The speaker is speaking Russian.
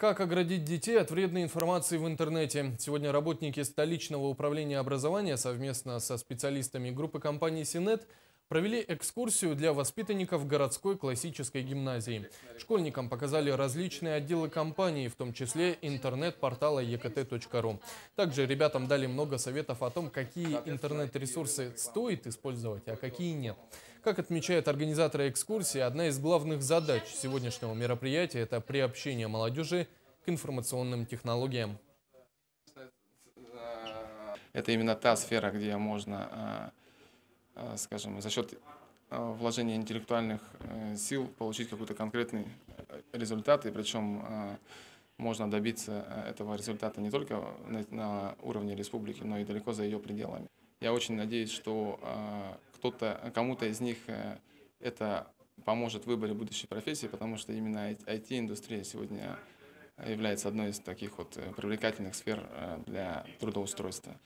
Как оградить детей от вредной информации в интернете? Сегодня работники столичного управления образования совместно со специалистами группы компании «Синет» провели экскурсию для воспитанников городской классической гимназии. Школьникам показали различные отделы компании, в том числе интернет-портала ekt.ru. Также ребятам дали много советов о том, какие интернет-ресурсы стоит использовать, а какие нет. Как отмечают организаторы экскурсии, одна из главных задач сегодняшнего мероприятия – это приобщение молодежи к информационным технологиям. Это именно та сфера, где можно, скажем, за счет вложения интеллектуальных сил получить какой-то конкретный результат, и причем можно добиться этого результата не только на уровне республики, но и далеко за ее пределами. Я очень надеюсь, что кому-то из них это поможет в выборе будущей профессии, потому что именно IT-индустрия сегодня является одной из таких вот привлекательных сфер для трудоустройства.